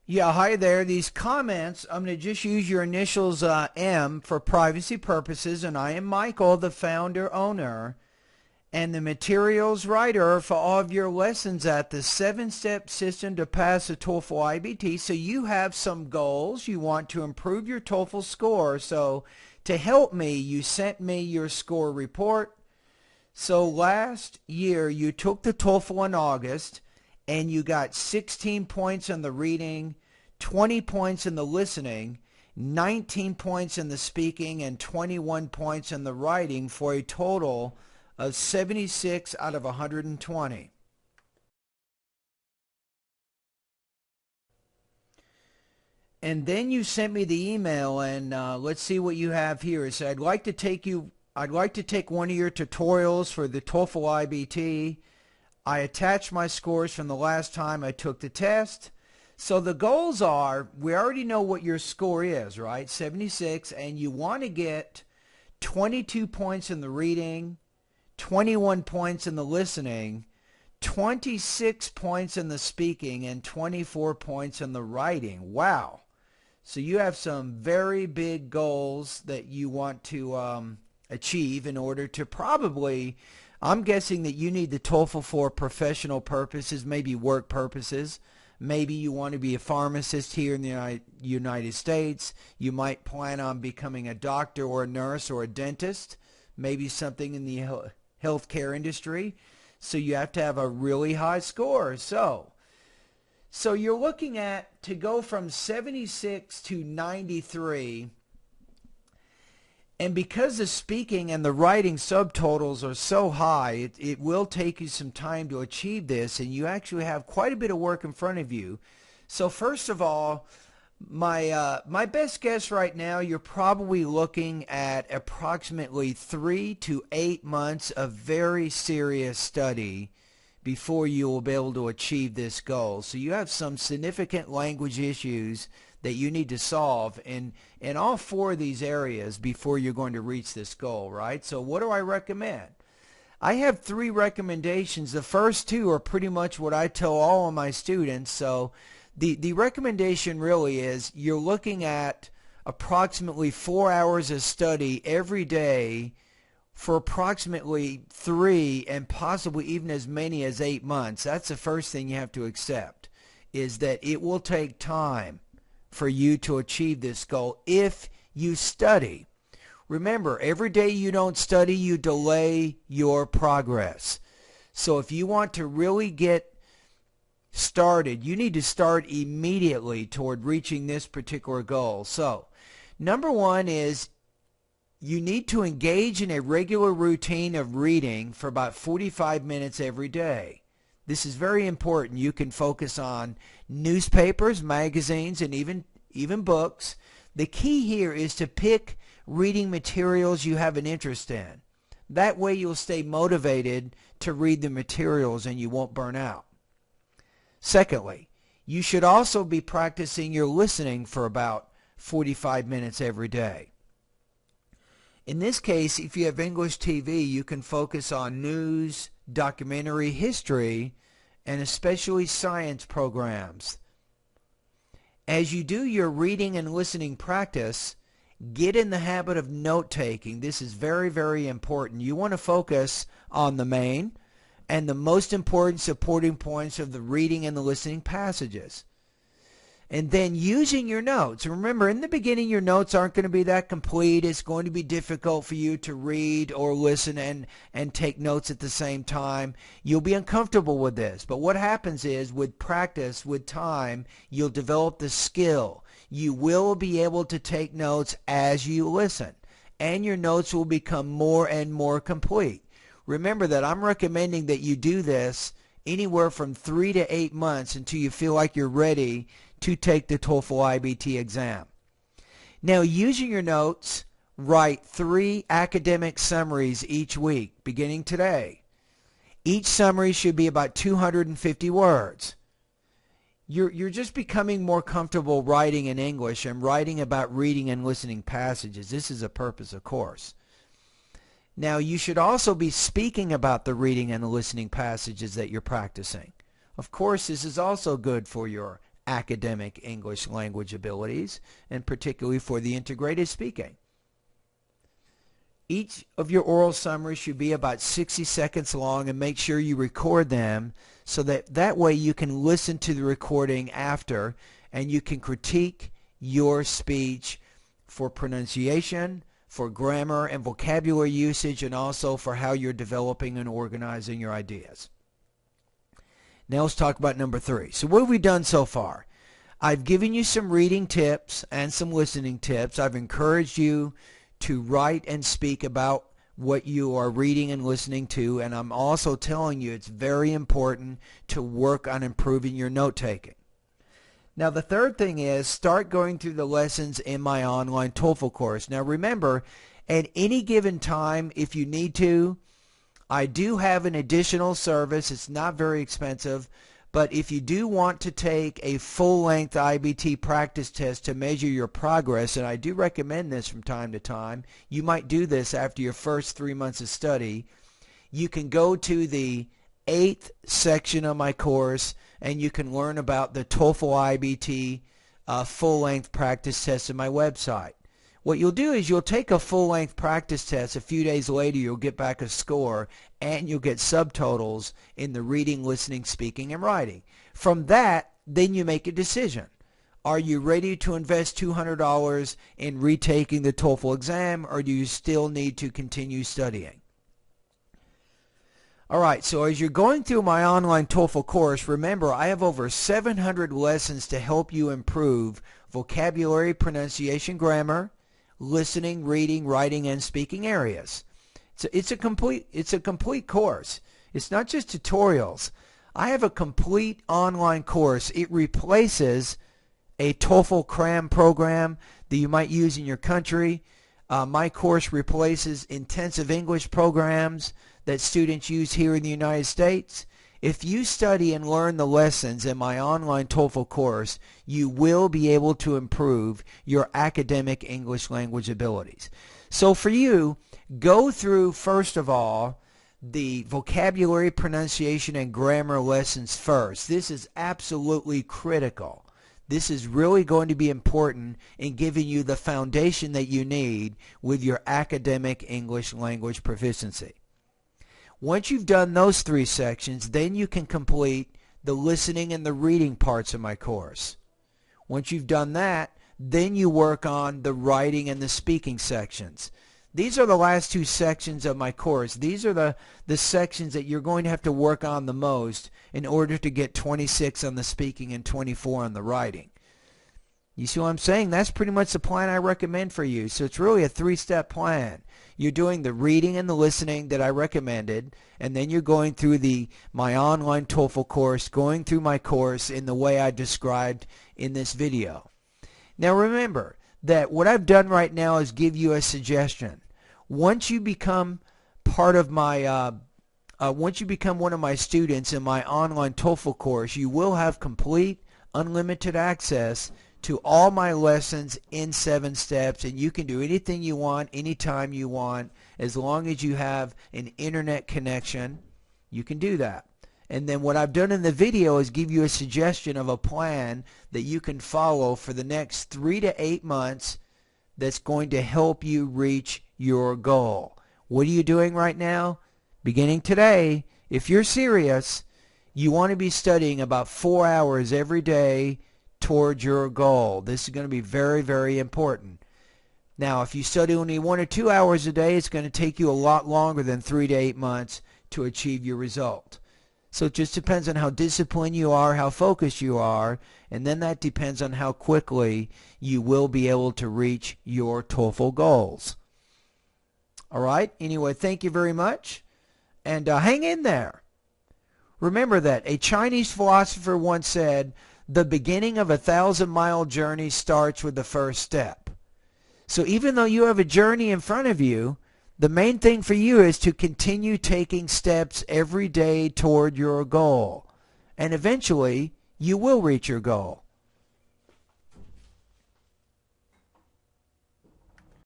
Yeah, hi there. These comments, I'm going to just use your initials M for privacy purposes, and I am Michael, the founder, owner, and the materials writer for all of your lessons at the 7-step system to pass the TOEFL IBT. So you have some goals. You want to improve your TOEFL score. So to help me, you sent me your score report. So last year you took the TOEFL in August and you got 16 points in the reading, 20 points in the listening, 19 points in the speaking, and 21 points in the writing for a total of 76 out of 120. And then you sent me the email, and let's see what you have here. It said, I'd like to take one of your tutorials for the TOEFL IBT. I attached my scores from the last time I took the test. So the goals are, we already know what your score is, right? 76, and you want to get 22 points in the reading, 21 points in the listening, 26 points in the speaking, and 24 points in the writing. Wow. So you have some very big goals that you want to achieve in order to probably, I'm guessing that you need the TOEFL for professional purposes, maybe work purposes. Maybe you want to be a pharmacist here in the United States. You might plan on becoming a doctor or a nurse or a dentist, maybe something in the healthcare industry. So you have to have a really high score. So you're looking at to go from 76 to 93. And because the speaking and the writing subtotals are so high, it will take you some time to achieve this, and you actually have quite a bit of work in front of you. So first of all, my best guess right now, you're probably looking at approximately 3 to 8 months of very serious study before you will be able to achieve this goal. So you have some significant language issues that you need to solve in all 4 of these areas before you're going to reach this goal, right? So what do I recommend? I have 3 recommendations. The first 2 are pretty much what I tell all of my students. So the recommendation really is you're looking at approximately 4 hours of study every day for approximately 3 and possibly even as many as 8 months. That's the first thing you have to accept, is that it will take time for you to achieve this goal if you study. Remember, every day you don't study, you delay your progress. So if you want to really get started, you need to start immediately toward reaching this particular goal. So number 1 is you need to engage in a regular routine of reading for about 45 minutes every day. This is very important. You can focus on newspapers, magazines, and even books. The key here is to pick reading materials you have an interest in. That way you'll stay motivated to read the materials and you won't burn out. Secondly, you should also be practicing your listening for about 45 minutes every day. In this case, if you have English TV, you can focus on news, documentary, history, and especially science programs. As you do your reading and listening practice, get in the habit of note-taking. This is very, very important. You want to focus on the main and the most important supporting points of the reading and the listening passages. And then using your notes. Remember, in the beginning, your notes aren't going to be that complete. It's going to be difficult for you to read or listen and take notes at the same time. You'll be uncomfortable with this. But what happens is, with practice, with time, you'll develop the skill. You will be able to take notes as you listen. And your notes will become more and more complete. Remember that I'm recommending that you do this anywhere from 3 to 8 months until you feel like you're ready to take the TOEFL IBT exam. Now, using your notes, write 3 academic summaries each week, beginning today. Each summary should be about 250 words. You're just becoming more comfortable writing in English and writing about reading and listening passages. This is a purpose, of course. Now, you should also be speaking about the reading and the listening passages that you're practicing. Of course, this is also good for your academic English language abilities, and particularly for the integrated speaking. Each of your oral summaries should be about 60 seconds long, and make sure you record them so that way you can listen to the recording after and you can critique your speech for pronunciation, for grammar and vocabulary usage, and also for how you're developing and organizing your ideas. Now let's talk about number 3. So what have we done so far? I've given you some reading tips and some listening tips. I've encouraged you to write and speak about what you are reading and listening to, and I'm also telling you it's very important to work on improving your note-taking. Now the third thing is start going through the lessons in my online TOEFL course. Now remember, at any given time, if you need to, I do have an additional service. It's not very expensive, but if you do want to take a full-length IBT practice test to measure your progress, and I do recommend this from time to time, you might do this after your first 3 months of study, you can go to the 8th section of my course and you can learn about the TOEFL IBT full-length practice test on my website. What you'll do is you'll take a full-length practice test. A few days later you'll get back a score and you'll get subtotals in the reading, listening, speaking, and writing. From that, then you make a decision. Are you ready to invest $200 in retaking the TOEFL exam, or do you still need to continue studying? Alright, so as you're going through my online TOEFL course, remember I have over 700 lessons to help you improve vocabulary, pronunciation, grammar, listening, reading, writing, and speaking areas. It's a complete course. It's not just tutorials. I have a complete online course. It replaces a TOEFL cram program that you might use in your country. My course replaces intensive English programs that students use here in the United States. If you study and learn the lessons in my online TOEFL course, you will be able to improve your academic English language abilities. So for you, go through first of all the vocabulary, pronunciation, and grammar lessons first. This is absolutely critical. This is really going to be important in giving you the foundation that you need with your academic English language proficiency. Once you've done those 3 sections, then you can complete the listening and the reading parts of my course. Once you've done that, then you work on the writing and the speaking sections. These are the last 2 sections of my course. These are the sections that you're going to have to work on the most in order to get 26 on the speaking and 24 on the writing. You see what I'm saying? That's pretty much the plan I recommend for you. So it's really a 3-step plan. You're doing the reading and the listening that I recommended, and then you're going through my online TOEFL course, going through my course in the way I described in this video. Now remember that what I've done right now is give you a suggestion. Once you become part of my once you become one of my students in my online TOEFL course, you will have complete unlimited access to all my lessons in 7 steps, and you can do anything you want, anytime you want, as long as you have an internet connection. You can do that. And then what I've done in the video is give you a suggestion of a plan that you can follow for the next 3 to 8 months that's going to help you reach your goal. What are you doing right now? Beginning today, if you're serious, you want to be studying about 4 hours every day towards your goal. This is going to be very, very important. Now, if you study only 1 or 2 hours a day, it's going to take you a lot longer than 3 to 8 months to achieve your result. So it just depends on how disciplined you are, how focused you are, and then that depends on how quickly you will be able to reach your TOEFL goals. All right? Anyway, thank you very much, and hang in there. Remember that a Chinese philosopher once said, "The beginning of a 1,000-mile journey starts with the first step." So even though you have a journey in front of you, the main thing for you is to continue taking steps every day toward your goal. And eventually, you will reach your goal.